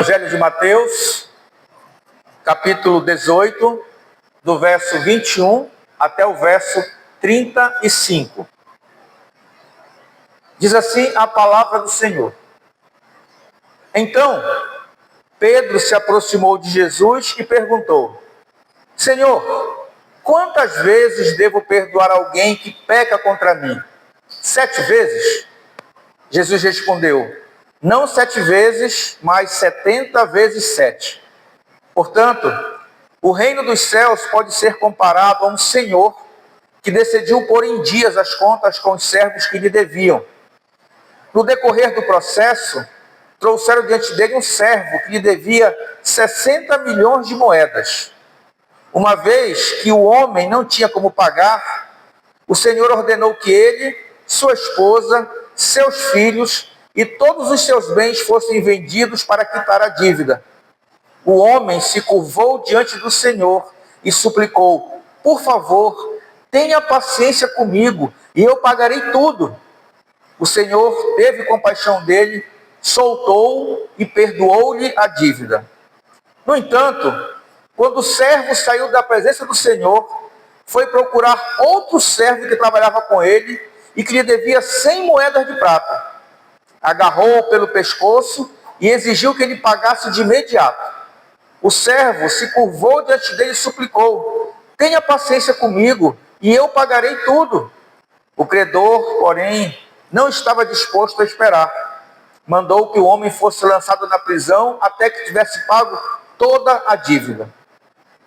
Evangelho de Mateus, capítulo 18, do verso 21 até o verso 35. Diz assim a palavra do Senhor. Então, Pedro se aproximou de Jesus e perguntou: Senhor, quantas vezes devo perdoar alguém que peca contra mim? 7 vezes? Jesus respondeu: não 7 vezes, mas 70 vezes 7. Portanto, o reino dos céus pode ser comparado a um senhor que decidiu pôr em dias as contas com os servos que lhe deviam. No decorrer do processo, trouxeram diante dele um servo que lhe devia 60 milhões de moedas. Uma vez que o homem não tinha como pagar, o Senhor ordenou que ele, sua esposa, seus filhos e todos os seus bens fossem vendidos para quitar a dívida. O homem se curvou diante do Senhor e suplicou: por favor, tenha paciência comigo e eu pagarei tudo. O Senhor teve compaixão dele, soltou-o e perdoou-lhe a dívida. No entanto, quando o servo saiu da presença do Senhor, foi procurar outro servo que trabalhava com ele e que lhe devia 100 moedas de prata. Agarrou-o pelo pescoço e exigiu que ele pagasse de imediato. O servo se curvou diante dele e suplicou: tenha paciência comigo e eu pagarei tudo. O credor, porém, não estava disposto a esperar. Mandou que o homem fosse lançado na prisão até que tivesse pago toda a dívida.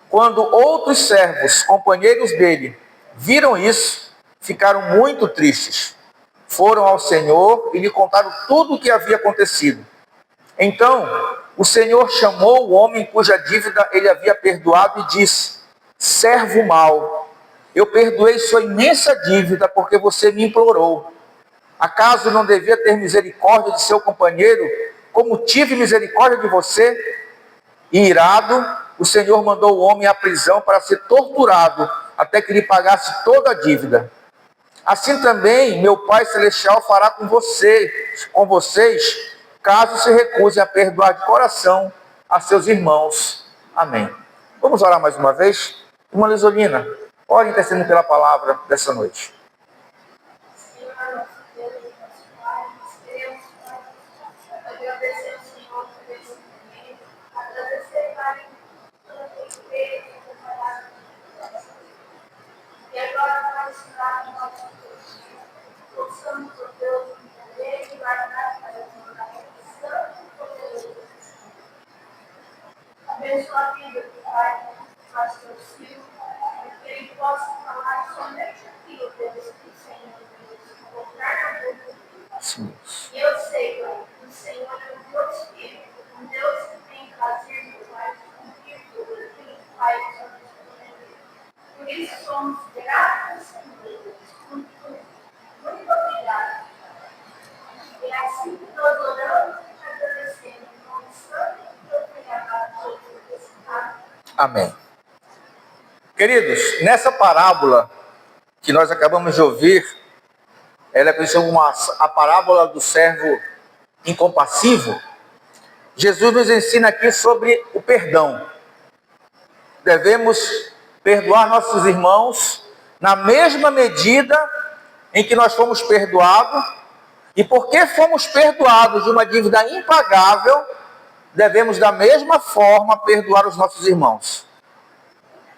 Quando outros servos, companheiros dele, viram isso, ficaram muito tristes. Foram ao Senhor e lhe contaram tudo o que havia acontecido. Então, o Senhor chamou o homem cuja dívida ele havia perdoado e disse: servo mau, eu perdoei sua imensa dívida porque você me implorou. Acaso não devia ter misericórdia de seu companheiro, como tive misericórdia de você? E irado, o Senhor mandou o homem à prisão para ser torturado até que lhe pagasse toda a dívida. Assim também meu Pai Celestial fará com vocês, caso se recusem a perdoar de coração a seus irmãos. Amém. Vamos orar mais uma vez? Irmã Lisolina, ore intercedendo pela palavra dessa noite. E agora nós estamos no nosso possamos, ó Deus, entender e guardar para o santo e poderoso. Abençoa a vida do Pai, faz teu filho, que ele possa falar somente aquilo, Deus, que o Senhor Deus, encontrar na boca do Filho. E eu sei, Pai, que o Senhor é um Deus Espírito, um Deus que tem prazer no Pai, cumprir tudo aquilo que o Pai nos ordena. Por isso somos gratos, Senhor. Muito obrigada. E é assim que nós oramos e agradecemos. Em nome santo e obrigado. Amém. Queridos, nessa parábola que nós acabamos de ouvir, ela é conhecida como a parábola do servo incompassivo. Jesus nos ensina aqui sobre o perdão. Devemos perdoar nossos irmãos na mesma medida em que nós fomos perdoados, e porque fomos perdoados de uma dívida impagável, devemos da mesma forma perdoar os nossos irmãos.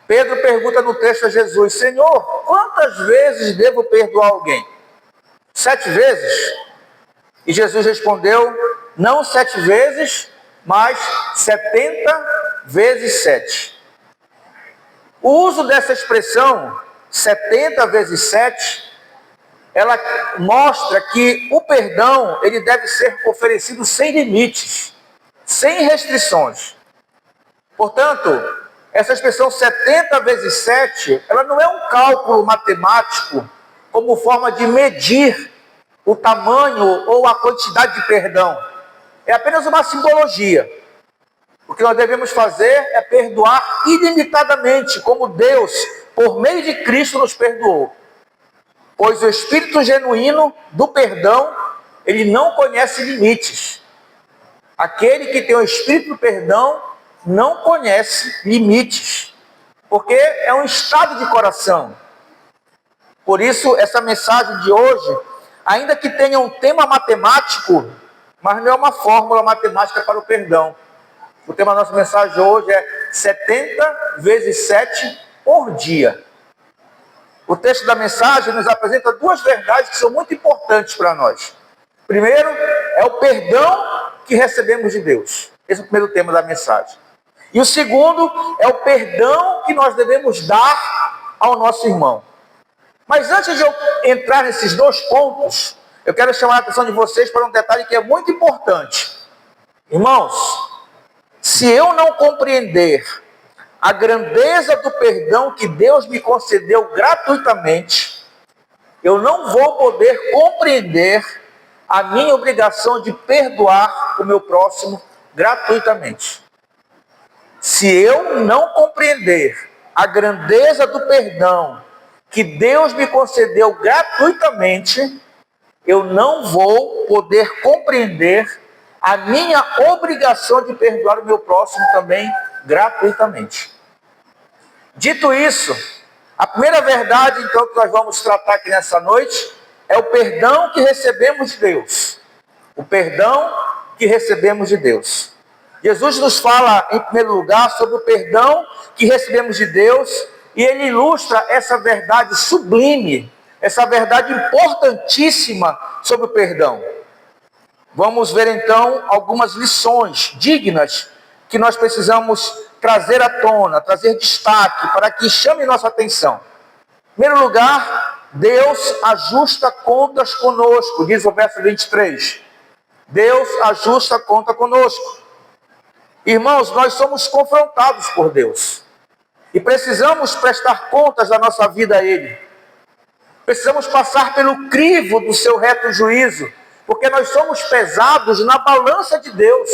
Pedro pergunta no texto a Jesus: Senhor, quantas vezes devo perdoar alguém? 7 vezes? E Jesus respondeu: não 7 vezes, mas 70 vezes 7. O uso dessa expressão, 70 vezes 7, ela mostra que o perdão ele deve ser oferecido sem limites, sem restrições. Portanto, essa expressão 70 vezes 7, ela não é um cálculo matemático como forma de medir o tamanho ou a quantidade de perdão. É apenas uma simbologia. O que nós devemos fazer é perdoar ilimitadamente, como Deus, por meio de Cristo, nos perdoou. Pois o espírito genuíno do perdão, ele não conhece limites. Aquele que tem o espírito do perdão não conhece limites, porque é um estado de coração. Por isso, essa mensagem de hoje, ainda que tenha um tema matemático, mas não é uma fórmula matemática para o perdão. O tema da nossa mensagem hoje é 70 vezes 7 por dia. O texto da mensagem nos apresenta duas verdades que são muito importantes para nós. Primeiro, é o perdão que recebemos de Deus. Esse é o primeiro tema da mensagem. E o segundo é o perdão que nós devemos dar ao nosso irmão. Mas antes de eu entrar nesses dois pontos, eu quero chamar a atenção de vocês para um detalhe que é muito importante. Irmãos, se eu não compreender a grandeza do perdão que Deus me concedeu gratuitamente, eu não vou poder compreender a minha obrigação de perdoar o meu próximo gratuitamente. Se eu não compreender a grandeza do perdão que Deus me concedeu gratuitamente, eu não vou poder compreender a minha obrigação de perdoar o meu próximo também gratuitamente. Dito isso, a primeira verdade, então, que nós vamos tratar aqui nessa noite é o perdão que recebemos de Deus. O perdão que recebemos de Deus. Jesus nos fala, em primeiro lugar, sobre o perdão que recebemos de Deus, e ele ilustra essa verdade sublime, essa verdade importantíssima sobre o perdão. Vamos ver então algumas lições dignas que nós precisamos trazer à tona, trazer destaque para que chame nossa atenção. Em primeiro lugar, Deus ajusta contas conosco, diz o verso 23. Deus ajusta conta conosco. Irmãos, nós somos confrontados por Deus e precisamos prestar contas da nossa vida a Ele. Precisamos passar pelo crivo do seu reto juízo, porque nós somos pesados na balança de Deus.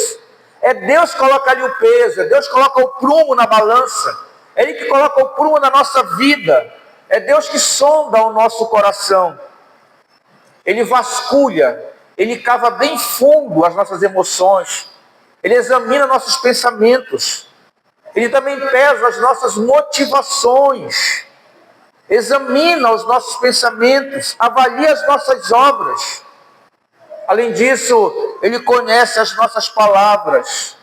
É Deus que coloca ali o peso, é Deus que coloca o prumo na balança, é Ele que coloca o prumo na nossa vida, é Deus que sonda o nosso coração. Ele vasculha, Ele cava bem fundo as nossas emoções, Ele examina nossos pensamentos, Ele também pesa as nossas motivações, examina os nossos pensamentos, avalia as nossas obras. Além disso, Ele conhece as nossas palavras.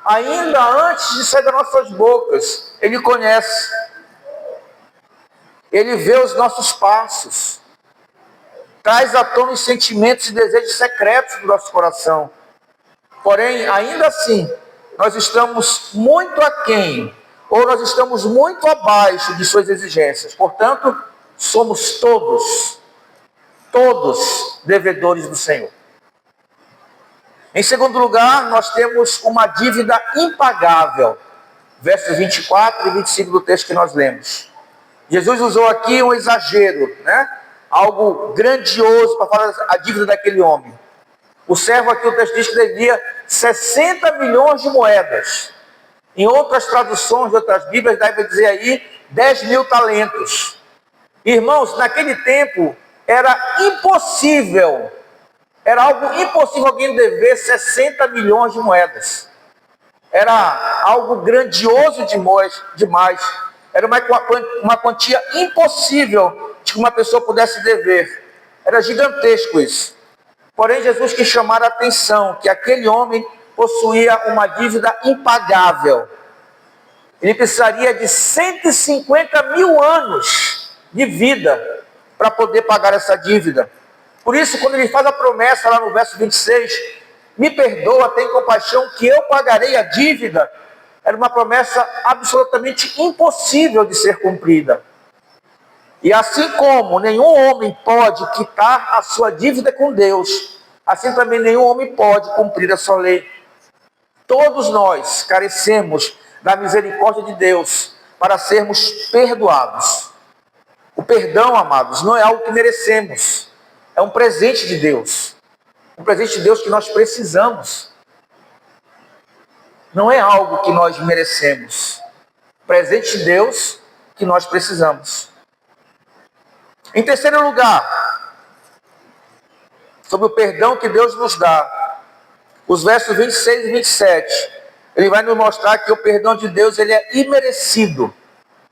Ainda antes de sair das nossas bocas, Ele conhece. Ele vê os nossos passos. Traz à tona os sentimentos e desejos secretos do nosso coração. Porém, ainda assim, nós estamos muito aquém, ou nós estamos muito abaixo de suas exigências. Portanto, somos todos devedores do Senhor. Em segundo lugar, nós temos uma dívida impagável. Versos 24 e 25 do texto que nós lemos. Jesus usou aqui um exagero, algo grandioso para falar a dívida daquele homem. O servo aqui, o texto diz que devia 60 milhões de moedas. Em outras traduções, outras bíblias, deve dizer aí 10 mil talentos. Irmãos, naquele tempo era impossível, era algo impossível alguém dever 60 milhões de moedas. Era algo grandioso demais. Era uma quantia impossível de que uma pessoa pudesse dever. Era gigantesco isso. Porém, Jesus quis chamar a atenção que aquele homem possuía uma dívida impagável. Ele precisaria de 150 mil anos de vida para poder pagar essa dívida. Por isso, quando ele faz a promessa lá no verso 26, me perdoa, tem compaixão, que eu pagarei a dívida, era uma promessa absolutamente impossível de ser cumprida. E assim como nenhum homem pode quitar a sua dívida com Deus, assim também nenhum homem pode cumprir a sua lei. Todos nós carecemos da misericórdia de Deus para sermos perdoados. O perdão, amados, não é algo que merecemos. É um presente de Deus. Um presente de Deus que nós precisamos. Não é algo que nós merecemos. Presente de Deus que nós precisamos. Em terceiro lugar, sobre o perdão que Deus nos dá. os versos 26 e 27, ele vai nos mostrar que o perdão de Deus ele é imerecido.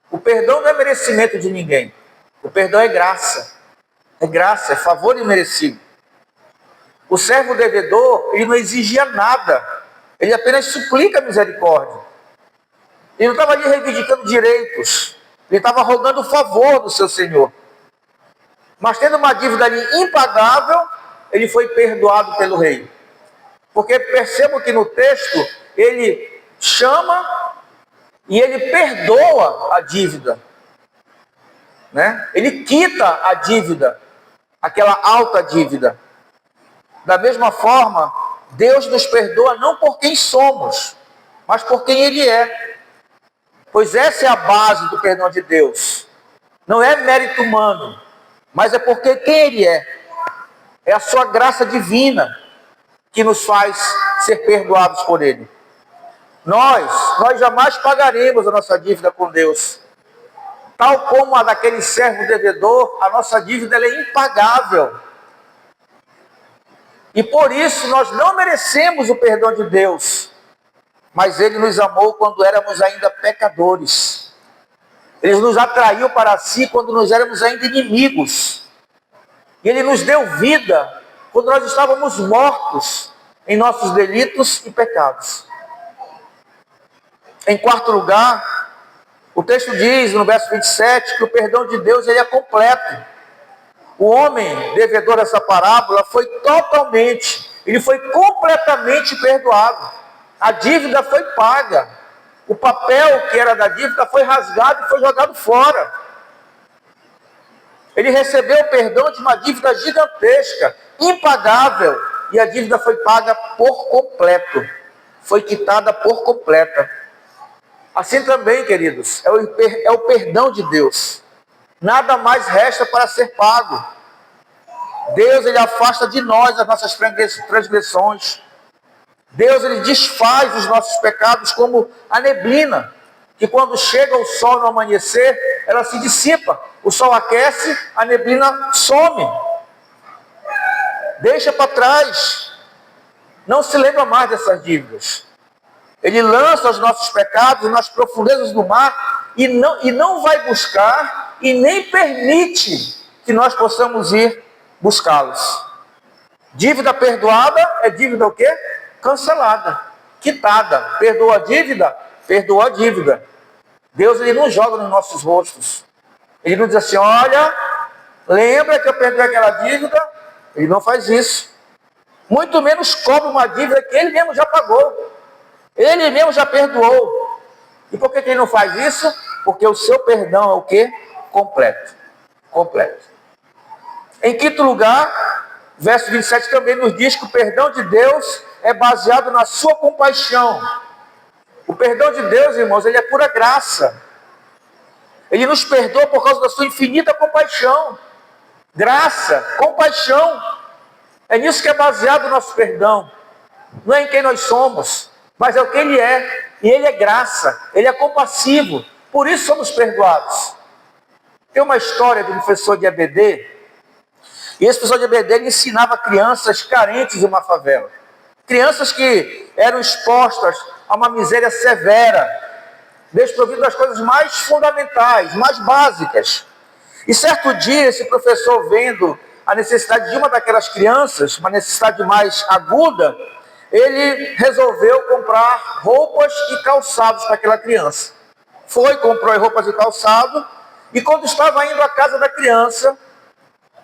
O perdão não é merecimento de ninguém. O perdão é graça. É graça, é favor imerecido. O servo devedor, ele não exigia nada. Ele apenas suplica a misericórdia. Ele não estava ali reivindicando direitos. Ele estava rogando o favor do seu Senhor. Mas tendo uma dívida ali impagável, ele foi perdoado pelo rei. Porque percebam que no texto, ele chama e ele perdoa a dívida. Né? Ele quita a dívida, aquela alta dívida. Da mesma forma, Deus nos perdoa não por quem somos, mas por quem Ele é. Pois essa é a base do perdão de Deus. Não é mérito humano, mas é porque quem Ele é. É a sua graça divina que nos faz ser perdoados por Ele. Nós jamais pagaremos a nossa dívida com Deus. Tal como a daquele servo devedor, a nossa dívida ela é impagável. E por isso nós não merecemos o perdão de Deus. Mas Ele nos amou quando éramos ainda pecadores. Ele nos atraiu para si quando nós éramos ainda inimigos. E Ele nos deu vida quando nós estávamos mortos em nossos delitos e pecados. Em quarto lugar, o texto diz no verso 27 que o perdão de Deus ele é completo. O homem devedor dessa parábola foi completamente perdoado. A dívida foi paga. O papel que era da dívida foi rasgado e foi jogado fora. Ele recebeu o perdão de uma dívida gigantesca, impagável, e a dívida foi paga por completo. Foi quitada por completa. Assim também, queridos, é o perdão de Deus. Nada mais resta para ser pago. Deus, Ele afasta de nós as nossas transgressões. Deus, Ele desfaz os nossos pecados como a neblina, que quando chega o sol no amanhecer, ela se dissipa. O sol aquece, a neblina some. Deixa para trás. Não se lembra mais dessas dívidas. Ele lança os nossos pecados nas profundezas do mar e não vai buscar e nem permite que nós possamos ir buscá-los. Dívida perdoada é dívida o quê? Cancelada, quitada. Perdoa a dívida? Perdoa a dívida. Deus ele não joga nos nossos rostos. Ele não diz assim, olha, lembra que eu perdoei aquela dívida? Ele não faz isso. Muito menos cobra uma dívida que ele mesmo já pagou. Ele mesmo já perdoou. E por que ele não faz isso? Porque o seu perdão é o quê? Completo. Completo. Em quinto lugar, verso 27 também nos diz que o perdão de Deus é baseado na sua compaixão. O perdão de Deus, irmãos, ele é pura graça. Ele nos perdoa por causa da sua infinita compaixão. Graça, compaixão. É nisso que é baseado o nosso perdão. Não é em quem nós somos, mas é o que Ele é. E Ele é graça, Ele é compassivo. Por isso somos perdoados. Tem uma história de um professor de EBD. E esse professor de EBD ele ensinava crianças carentes de uma favela. Crianças que eram expostas a uma miséria severa, desprovidas das coisas mais fundamentais, mais básicas. E certo dia, esse professor, vendo a necessidade de uma daquelas crianças, uma necessidade mais aguda, ele resolveu comprar roupas e calçados para aquela criança. Comprou roupas e calçado, e quando estava indo à casa da criança,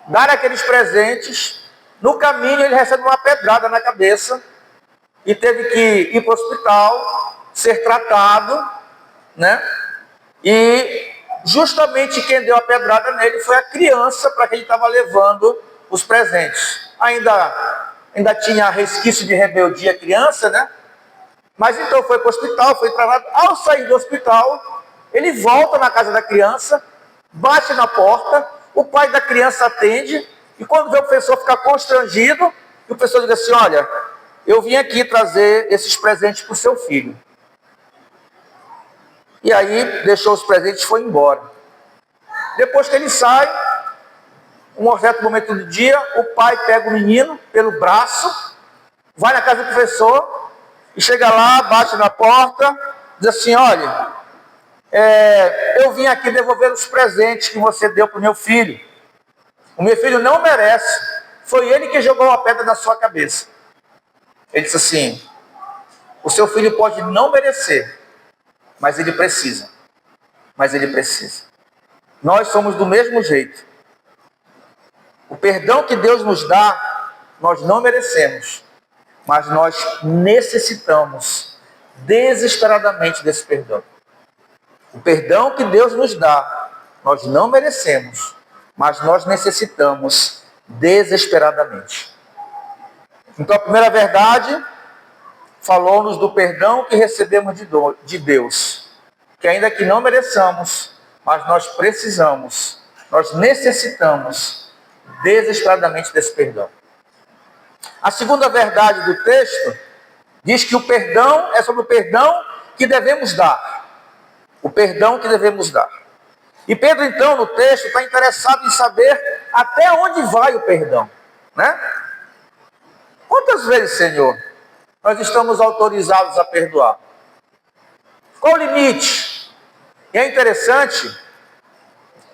dar aqueles presentes, no caminho ele recebe uma pedrada na cabeça, e teve que ir para o hospital, ser tratado, né? E justamente quem deu a pedrada nele foi a criança para quem ele estava levando os presentes. Ainda tinha resquício de rebeldia a criança, né? Mas então foi para o hospital, foi tratado. Ao sair do hospital, ele volta na casa da criança, bate na porta, o pai da criança atende, e quando vê o professor ficar constrangido, o professor diz assim, olha, eu vim aqui trazer esses presentes para o seu filho. E aí deixou os presentes e foi embora. Depois que ele sai, um certo momento do dia, o pai pega o menino pelo braço vai na casa do professor e chega lá, bate na porta, diz assim: olha, eu vim aqui devolver os presentes que você deu para o meu filho. O meu filho não merece. Foi ele que jogou a pedra na sua cabeça. Ele disse assim: o seu filho pode não merecer, mas ele precisa. Mas ele precisa. Nós somos do mesmo jeito. O perdão que Deus nos dá, nós não merecemos, mas nós necessitamos desesperadamente desse perdão. O perdão que Deus nos dá, nós não merecemos, mas nós necessitamos desesperadamente. Então a primeira verdade falou-nos do perdão que recebemos de Deus, que ainda que não mereçamos, mas nós precisamos, nós necessitamos desesperadamente desse perdão. A segunda verdade do texto diz que o perdão é sobre o perdão que devemos dar. O perdão que devemos dar. E Pedro, então, no texto, está interessado em saber até onde vai o perdão, né? Quantas vezes, Senhor, nós estamos autorizados a perdoar? Qual o limite? E é interessante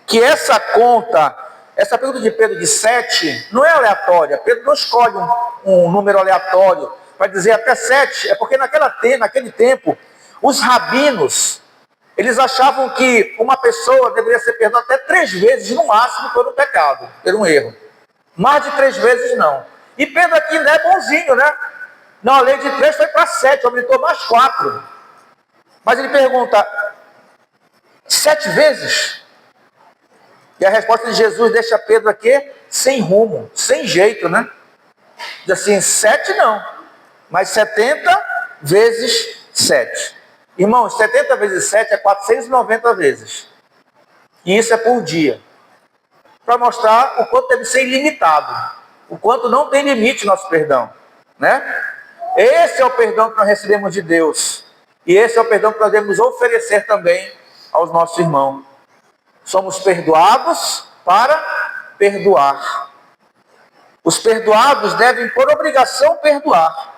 que essa pergunta de Pedro de 7, não é aleatória. Pedro não escolhe um número aleatório para dizer até 7. É porque naquele tempo, os rabinos, eles achavam que uma pessoa deveria ser perdoada até 3 vezes, no máximo, por um pecado, por um erro. Mais de 3 vezes, não. E Pedro aqui ainda é bonzinho, né? Não, a lei de 3 foi para 7, aumentou mais 4. Mas ele pergunta: 7 vezes? E a resposta de Jesus deixa Pedro aqui sem rumo, sem jeito, né? Diz assim: 7 não, mas 70 vezes 7. Irmãos, 70 vezes 7 é 490 vezes. E isso é por dia. Para mostrar o quanto deve ser ilimitado. O quanto não tem limite nosso perdão, né? Esse é o perdão que nós recebemos de Deus. E esse é o perdão que nós devemos oferecer também aos nossos irmãos. Somos perdoados para perdoar. Os perdoados devem, por obrigação, perdoar.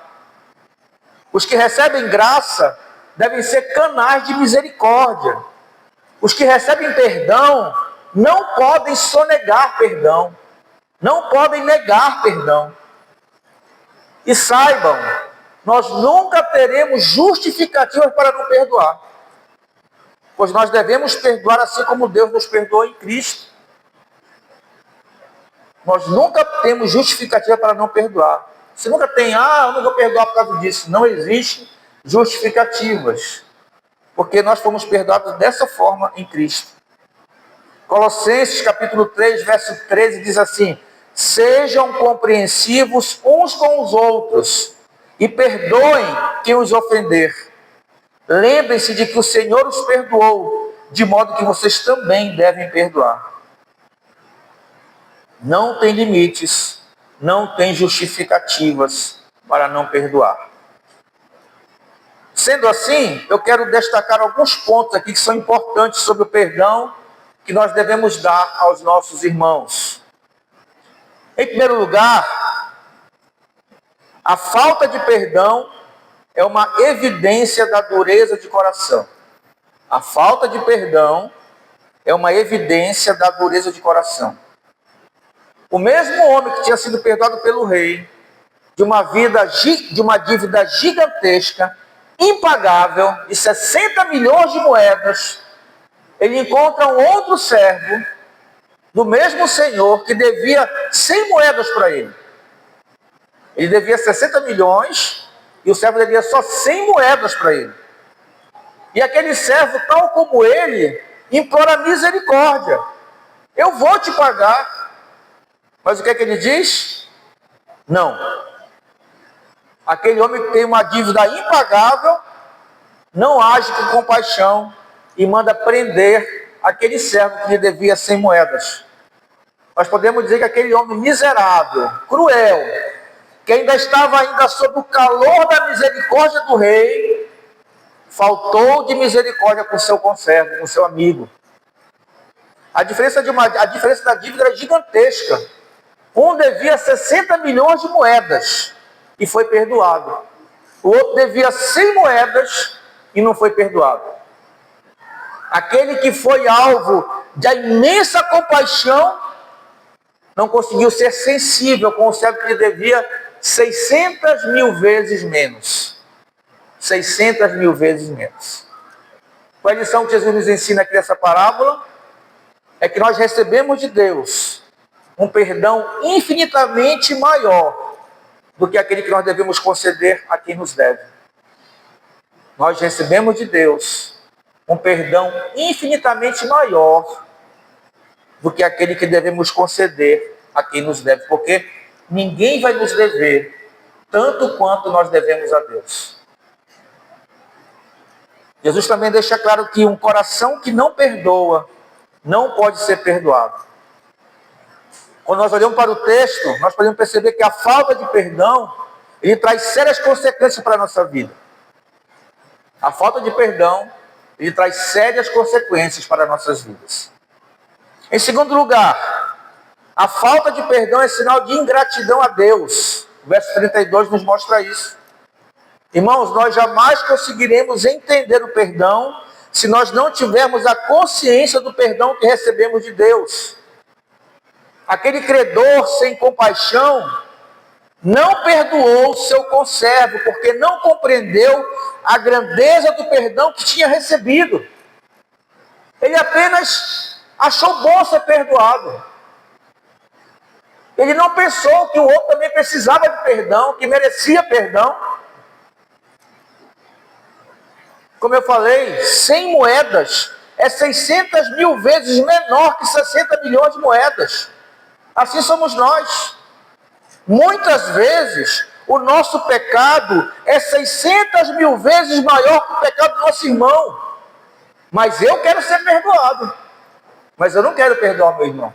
Os que recebem graça devem ser canais de misericórdia. Os que recebem perdão não podem sonegar perdão. Não podem negar perdão. E saibam, nós nunca teremos justificativas para não perdoar. Pois nós devemos perdoar assim como Deus nos perdoou em Cristo. Nós nunca temos justificativa para não perdoar. Você nunca tem: eu não vou perdoar por causa disso. Não existe justificativas. Porque nós fomos perdoados dessa forma em Cristo. Colossenses capítulo 3, verso 13 diz assim: sejam compreensivos uns com os outros e perdoem quem os ofender. Lembrem-se de que o Senhor os perdoou, de modo que vocês também devem perdoar. Não tem limites, não tem justificativas para não perdoar. Sendo assim, eu quero destacar alguns pontos aqui que são importantes sobre o perdão que nós devemos dar aos nossos irmãos. Em primeiro lugar, a falta de perdão é uma evidência da dureza de coração. A falta de perdão é uma evidência da dureza de coração. O mesmo homem que tinha sido perdoado pelo rei de uma dívida gigantesca, impagável, de 60 milhões de moedas, ele encontra um outro servo do mesmo senhor que devia 100 moedas para ele. Ele devia 60 milhões e o servo devia só 100 moedas para ele. E aquele servo, tal como ele, implora misericórdia. Eu vou te pagar. Mas o que é que ele diz? Não. Aquele homem que tem uma dívida impagável não age com compaixão e manda prender aquele servo que lhe devia 100 moedas. Nós podemos dizer que aquele homem miserável, cruel, que ainda estava sob o calor da misericórdia do rei, faltou de misericórdia com seu conservo, com seu amigo. A diferença da dívida era gigantesca. Um devia 60 milhões de moedas e foi perdoado. O outro devia 100 moedas e não foi perdoado. Aquele que foi alvo de imensa compaixão não conseguiu ser sensível com o servo que lhe devia 600 mil vezes menos. 600 mil vezes menos. Qual a lição que Jesus nos ensina aqui nessa parábola? É que nós recebemos de Deus um perdão infinitamente maior do que aquele que nós devemos conceder a quem nos deve. Nós recebemos de Deus um perdão infinitamente maior do que aquele que devemos conceder a quem nos deve, porque ninguém vai nos dever tanto quanto nós devemos a Deus. Jesus também deixa claro que um coração que não perdoa não pode ser perdoado. Quando nós olhamos para o texto, nós podemos perceber que a falta de perdão, ele traz sérias consequências para a nossa vida. A falta de perdão, ele traz sérias consequências para as nossas vidas. Em segundo lugar, a falta de perdão é sinal de ingratidão a Deus. O verso 32 nos mostra isso. Irmãos, nós jamais conseguiremos entender o perdão se nós não tivermos a consciência do perdão que recebemos de Deus. Aquele credor sem compaixão não perdoou seu conservo, porque não compreendeu a grandeza do perdão que tinha recebido. Ele apenas achou bom ser perdoado. Ele não pensou que o outro também precisava de perdão, que merecia perdão. Como eu falei, 100 moedas é 600 mil vezes menor que 60 milhões de moedas. Assim somos nós. Muitas vezes, o nosso pecado é 600 mil vezes maior que o pecado do nosso irmão. Mas eu quero ser perdoado. Mas eu não quero perdoar meu irmão.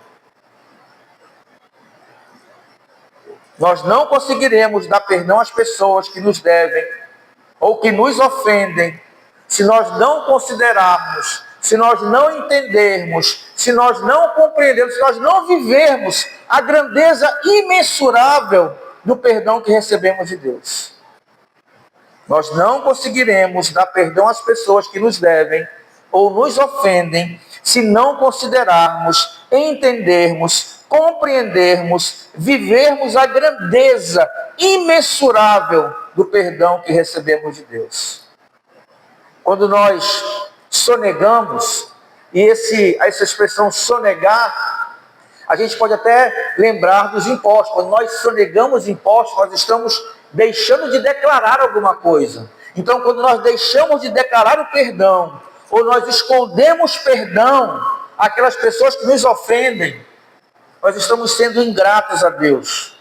Nós não conseguiremos dar perdão às pessoas que nos devem ou que nos ofendem se nós não considerarmos, se nós não entendermos, se nós não compreendermos, se nós não vivermos a grandeza imensurável do perdão que recebemos de Deus. Nós não conseguiremos dar perdão às pessoas que nos devem ou nos ofendem se não considerarmos, entendermos, compreendermos, vivermos a grandeza imensurável do perdão que recebemos de Deus. Quando nós sonegamos, e essa expressão sonegar, a gente pode até lembrar dos impostos. Quando nós sonegamos impostos, nós estamos deixando de declarar alguma coisa. Então, quando nós deixamos de declarar o perdão, ou nós escondemos perdão àquelas pessoas que nos ofendem, nós estamos sendo ingratos a Deus.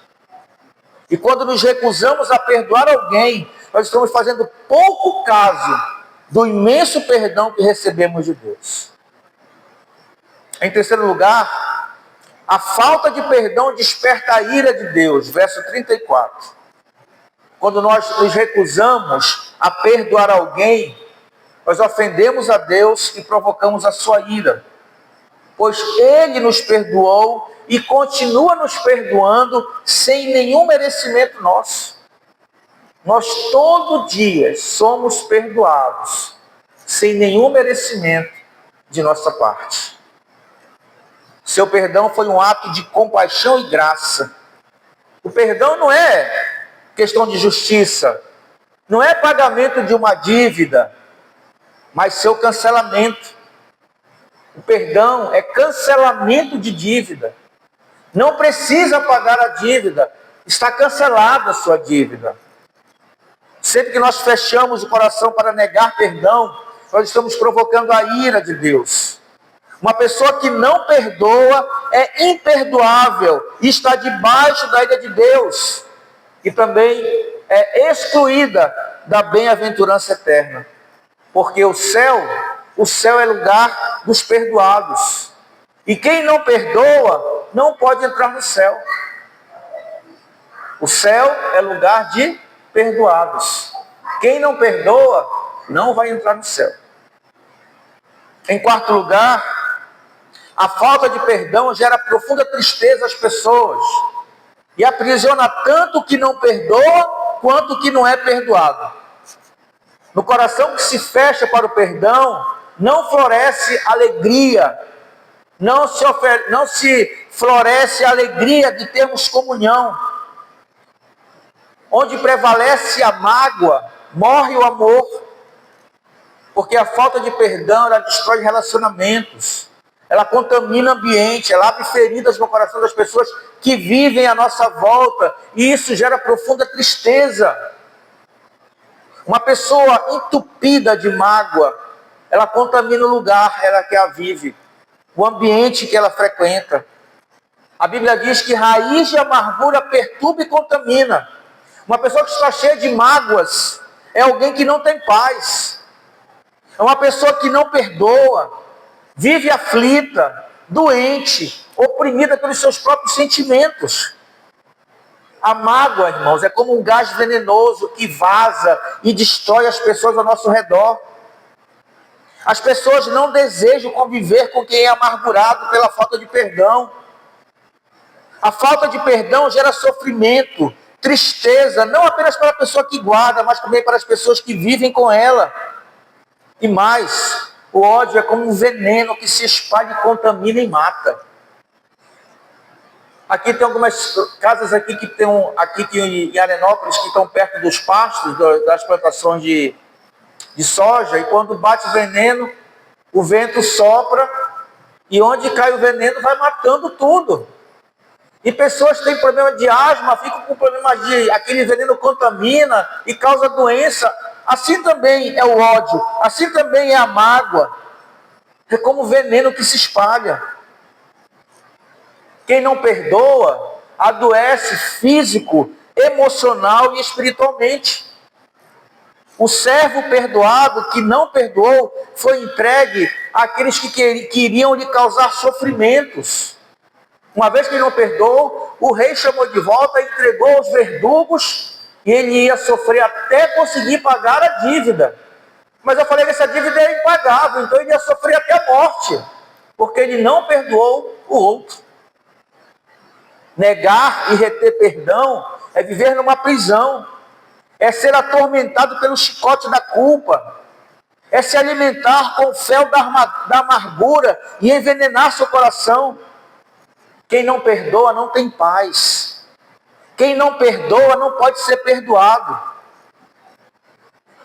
E quando nos recusamos a perdoar alguém, nós estamos fazendo pouco caso do imenso perdão que recebemos de Deus. Em terceiro lugar, a falta de perdão desperta a ira de Deus. Verso 34. Quando nós nos recusamos a perdoar alguém, nós ofendemos a Deus e provocamos a sua ira. Pois Ele nos perdoou e continua nos perdoando sem nenhum merecimento nosso. Nós todo dia somos perdoados sem nenhum merecimento de nossa parte. Seu perdão foi um ato de compaixão e graça. O perdão não é questão de justiça, não é pagamento de uma dívida, mas seu cancelamento. O perdão é cancelamento de dívida. Não precisa pagar a dívida, está cancelada a sua dívida. Sempre que nós fechamos o coração para negar perdão, nós estamos provocando a ira de Deus. Uma pessoa que não perdoa é imperdoável e está debaixo da ira de Deus. E também é excluída da bem-aventurança eterna. Porque o céu é lugar dos perdoados. E quem não perdoa não pode entrar no céu. O céu é lugar de perdoados. Quem não perdoa não vai entrar no céu. Em quarto lugar, a falta de perdão gera profunda tristeza às pessoas e aprisiona tanto que não perdoa quanto o que não é perdoado. No coração que se fecha para o perdão, não floresce alegria, não se floresce a alegria de termos comunhão. Onde prevalece a mágoa, morre o amor, porque a falta de perdão, ela destrói relacionamentos, ela contamina o ambiente, ela abre feridas no coração das pessoas que vivem à nossa volta, e isso gera profunda tristeza. Uma pessoa entupida de mágoa, ela contamina o lugar que a vive, o ambiente que ela frequenta. A Bíblia diz que raiz de amargura perturba e contamina. Uma pessoa que está cheia de mágoas é alguém que não tem paz. É uma pessoa que não perdoa, vive aflita, doente, oprimida pelos seus próprios sentimentos. A mágoa, irmãos, é como um gás venenoso que vaza e destrói as pessoas ao nosso redor. As pessoas não desejam conviver com quem é amargurado pela falta de perdão. A falta de perdão gera sofrimento, tristeza, não apenas para a pessoa que guarda, mas também para as pessoas que vivem com ela. E mais, o ódio é como um veneno que se espalha e contamina e mata. Aqui tem algumas casas aqui que tem aqui em Arenópolis, que estão perto dos pastos, das plantações de soja, e quando bate o veneno, o vento sopra, e onde cai o veneno vai matando tudo. E pessoas têm problema de asma, ficam com problema de... aquele veneno contamina e causa doença. Assim também é o ódio, assim também é a mágoa. É como veneno que se espalha. Quem não perdoa, adoece físico, emocional e espiritualmente. O servo perdoado que não perdoou foi entregue àqueles que queriam lhe causar sofrimentos. Uma vez que ele não perdoou, o rei chamou de volta, entregou aos verdugos e ele ia sofrer até conseguir pagar a dívida. Mas eu falei que essa dívida é impagável, então ele ia sofrer até a morte, porque ele não perdoou o outro. Negar e reter perdão é viver numa prisão, é ser atormentado pelo chicote da culpa, é se alimentar com o fel da amargura e envenenar seu coração. Quem não perdoa não tem paz. Quem não perdoa não pode ser perdoado.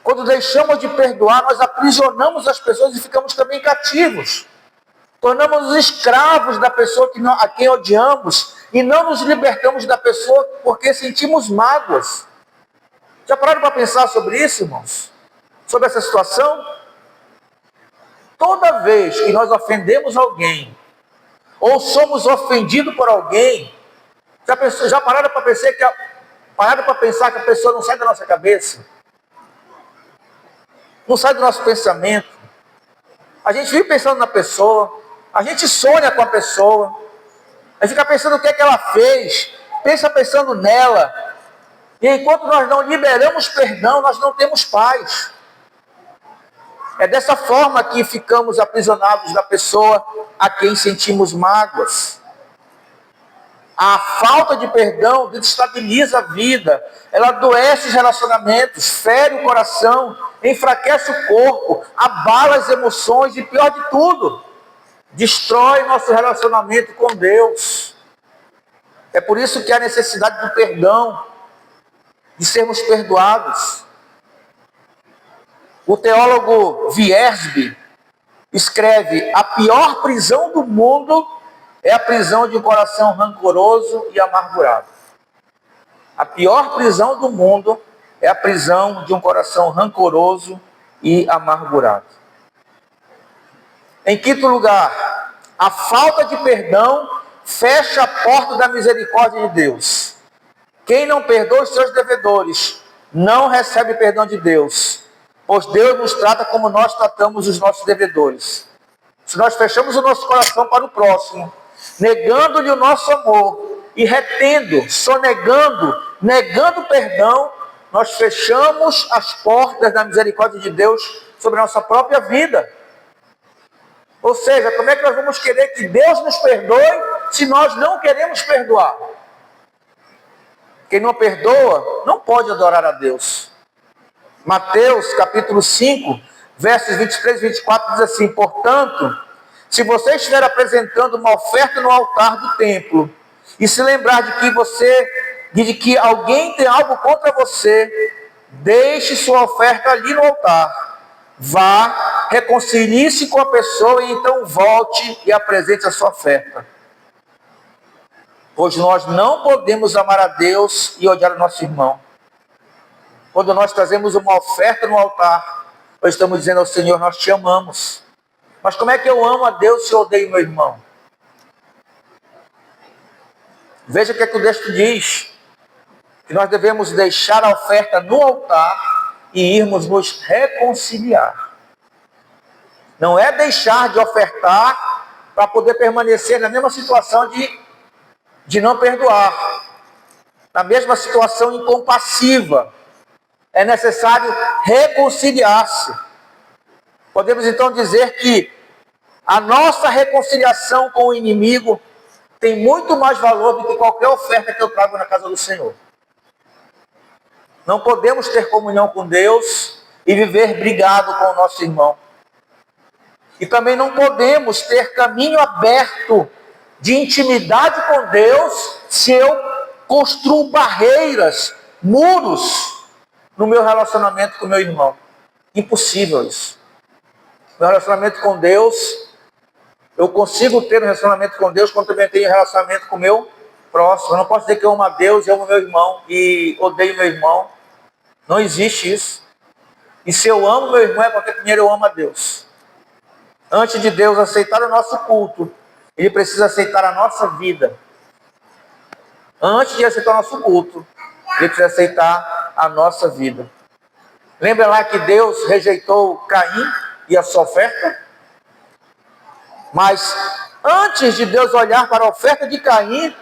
Quando deixamos de perdoar, nós aprisionamos as pessoas e ficamos também cativos. Tornamos-nos escravos da pessoa a quem odiamos e não nos libertamos da pessoa porque sentimos mágoas. Já pararam para pensar sobre isso, irmãos? Sobre essa situação? Toda vez que nós ofendemos alguém, ou somos ofendidos por alguém, já pararam para pensar que a pessoa não sai da nossa cabeça? Não sai do nosso pensamento. A gente vive pensando na pessoa, a gente sonha com a pessoa, a gente fica pensando o que é que ela fez, pensando nela, e enquanto nós não liberamos perdão, nós não temos paz. É dessa forma que ficamos aprisionados da pessoa a quem sentimos mágoas. A falta de perdão desestabiliza a vida, ela adoece os relacionamentos, fere o coração, enfraquece o corpo, abala as emoções e, pior de tudo, destrói nosso relacionamento com Deus. É por isso que há necessidade do perdão, de sermos perdoados. O teólogo Wiersbe escreve: a pior prisão do mundo é a prisão de um coração rancoroso e amargurado. A pior prisão do mundo é a prisão de um coração rancoroso e amargurado. Em quinto lugar, a falta de perdão fecha a porta da misericórdia de Deus. Quem não perdoa os seus devedores não recebe perdão de Deus, pois Deus nos trata como nós tratamos os nossos devedores. Se nós fechamos o nosso coração para o próximo, negando-lhe o nosso amor e retendo, negando perdão, nós fechamos as portas da misericórdia de Deus sobre a nossa própria vida. Ou seja, como é que nós vamos querer que Deus nos perdoe se nós não queremos perdoar? Quem não perdoa não pode adorar a Deus. Mateus capítulo 5, versos 23 e 24 diz assim: portanto, se você estiver apresentando uma oferta no altar do templo, e se lembrar de que alguém tem algo contra você, deixe sua oferta ali no altar. Vá, reconcilie-se com a pessoa e então volte e apresente a sua oferta. Pois nós não podemos amar a Deus e odiar o nosso irmão. Quando nós trazemos uma oferta no altar, nós estamos dizendo ao Senhor: nós te amamos. Mas como é que eu amo a Deus se eu odeio meu irmão? Veja o que é que o texto diz: que nós devemos deixar a oferta no altar e irmos nos reconciliar. Não é deixar de ofertar para poder permanecer na mesma situação de não perdoar, na mesma situação incompassiva. É necessário reconciliar-se. Podemos então dizer que a nossa reconciliação com o inimigo tem muito mais valor do que qualquer oferta que eu trago na casa do Senhor. Não podemos ter comunhão com Deus e viver brigado com o nosso irmão. E também não podemos ter caminho aberto de intimidade com Deus se eu construo barreiras, muros no meu relacionamento com meu irmão. Impossível isso. Meu relacionamento com Deus, eu consigo ter um relacionamento com Deus quando também tenho um relacionamento com o meu próximo. Eu não posso dizer que eu amo a Deus e amo meu irmão e odeio meu irmão. Não existe isso. E se eu amo meu irmão é porque primeiro eu amo a Deus. Antes de Deus aceitar o nosso culto, Ele precisa aceitar a nossa vida. Antes de aceitar o nosso culto, Ele precisa aceitar a nossa vida. Lembra lá que Deus rejeitou Caim e a sua oferta? Mas antes de Deus olhar para a oferta de Caim,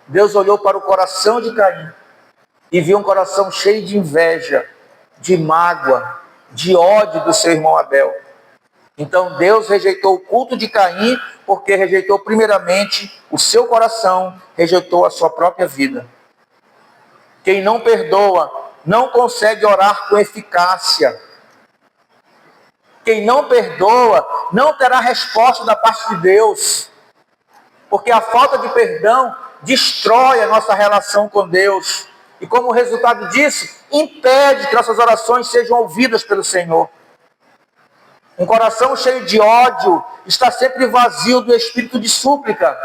Deus olhou para o coração de Caim e viu um coração cheio de inveja, de mágoa, de ódio do seu irmão Abel. Então Deus rejeitou o culto de Caim porque rejeitou primeiramente o seu coração, rejeitou a sua própria vida. Quem não perdoa não consegue orar com eficácia. Quem não perdoa não terá resposta da parte de Deus, porque a falta de perdão destrói a nossa relação com Deus e, como resultado disso, impede que nossas orações sejam ouvidas pelo Senhor. Um coração cheio de ódio está sempre vazio do espírito de súplica.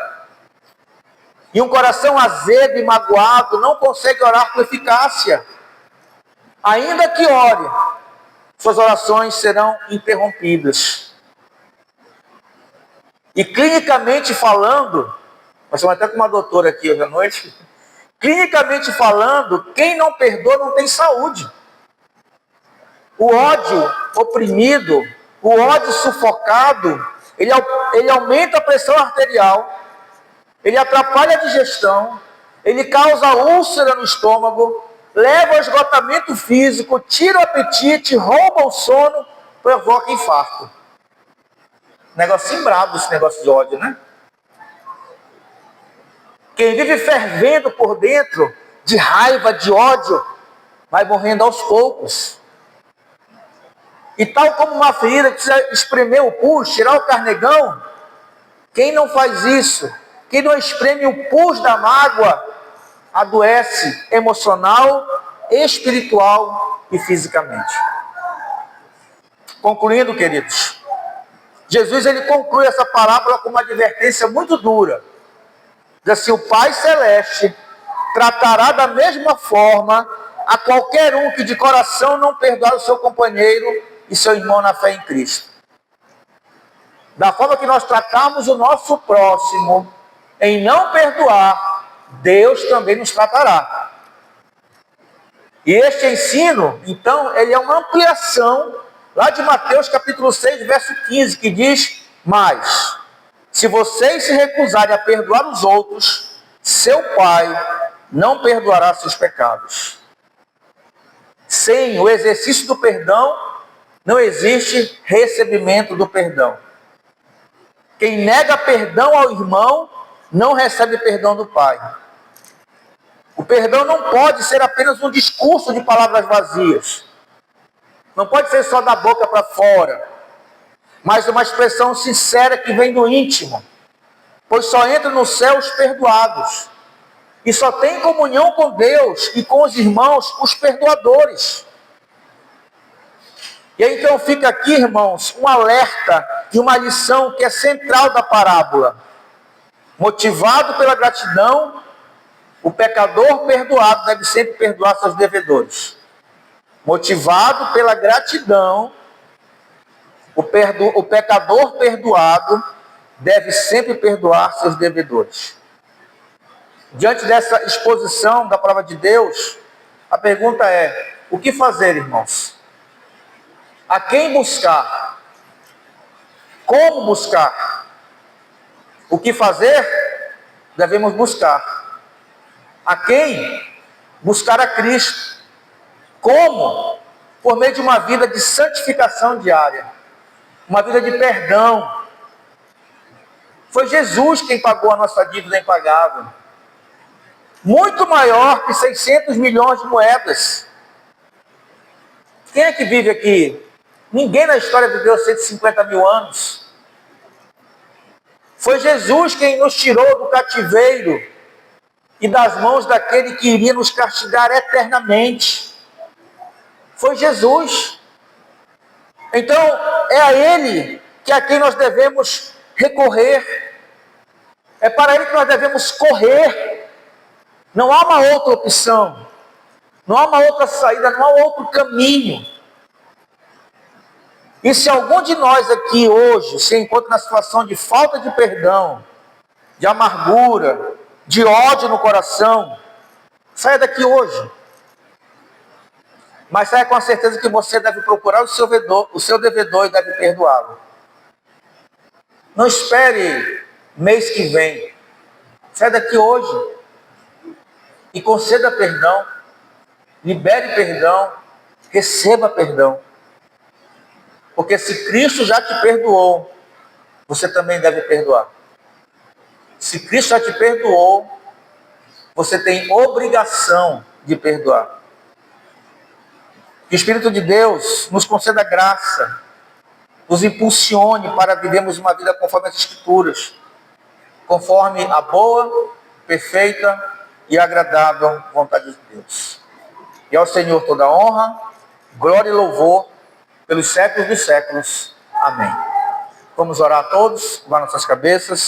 E um coração azedo e magoado não consegue orar com eficácia. Ainda que ore, suas orações serão interrompidas. E clinicamente falando, nós estamos até com uma doutora aqui hoje à noite, clinicamente falando, quem não perdoa não tem saúde. O ódio oprimido, o ódio sufocado, ele aumenta a pressão arterial, ele atrapalha a digestão, ele causa úlcera no estômago, leva ao esgotamento físico, tira o apetite, rouba o sono, provoca infarto. Negocinho brabo esse negócio de ódio, né? Quem vive fervendo por dentro, de raiva, de ódio, vai morrendo aos poucos. E tal como uma ferida que precisa espremer o pus, tirar o carnegão, quem não faz isso, quem não espreme o pus da mágoa, adoece emocional, espiritual e fisicamente. Concluindo, queridos, Jesus ele conclui essa parábola com uma advertência muito dura. Diz assim: o Pai Celeste tratará da mesma forma a qualquer um que de coração não perdoar o seu companheiro e seu irmão na fé em Cristo. Da forma que nós tratamos o nosso próximo em não perdoar, Deus também nos tratará. E este ensino, então, ele é uma ampliação lá de Mateus capítulo 6, verso 15, que diz: mas, se vocês se recusarem a perdoar os outros, seu Pai não perdoará seus pecados. Sem o exercício do perdão, não existe recebimento do perdão. Quem nega perdão ao irmão, não recebe perdão do Pai. O perdão não pode ser apenas um discurso de palavras vazias. Não pode ser só da boca para fora, mas uma expressão sincera que vem do íntimo. Pois só entram no céu os perdoados. E só tem comunhão com Deus e com os irmãos os perdoadores. E aí então fica aqui, irmãos, um alerta e uma lição que é central da parábola. Motivado pela gratidão, o pecador perdoado deve sempre perdoar seus devedores. Motivado pela gratidão, o pecador perdoado deve sempre perdoar seus devedores. Diante dessa exposição da palavra de Deus, a pergunta é: o que fazer, irmãos? A quem buscar? Como buscar? O que fazer? Devemos buscar. A quem? Buscar a Cristo. Como? Por meio de uma vida de santificação diária, uma vida de perdão. Foi Jesus quem pagou a nossa dívida impagável. Muito maior que 600 milhões de moedas. Quem é que vive aqui? Ninguém na história viveu 150 mil anos. Foi Jesus quem nos tirou do cativeiro e das mãos daquele que iria nos castigar eternamente. Foi Jesus. Então, é a Ele que a quem nós devemos recorrer. É para Ele que nós devemos correr. Não há uma outra opção. Não há uma outra saída, não há outro caminho. E se algum de nós aqui hoje se encontra na situação de falta de perdão, de amargura, de ódio no coração, saia daqui hoje. Mas saia com a certeza que você deve procurar o seu devedor e deve perdoá-lo. Não espere mês que vem. Saia daqui hoje e conceda perdão, libere perdão, receba perdão. Porque se Cristo já te perdoou, você também deve perdoar. Se Cristo já te perdoou, você tem obrigação de perdoar. Que o Espírito de Deus nos conceda graça, nos impulsione para vivermos uma vida conforme as Escrituras, conforme a boa, perfeita e agradável vontade de Deus. E ao Senhor toda honra, glória e louvor, pelos séculos dos séculos. Amém. Vamos orar a todos, curvar nossas cabeças.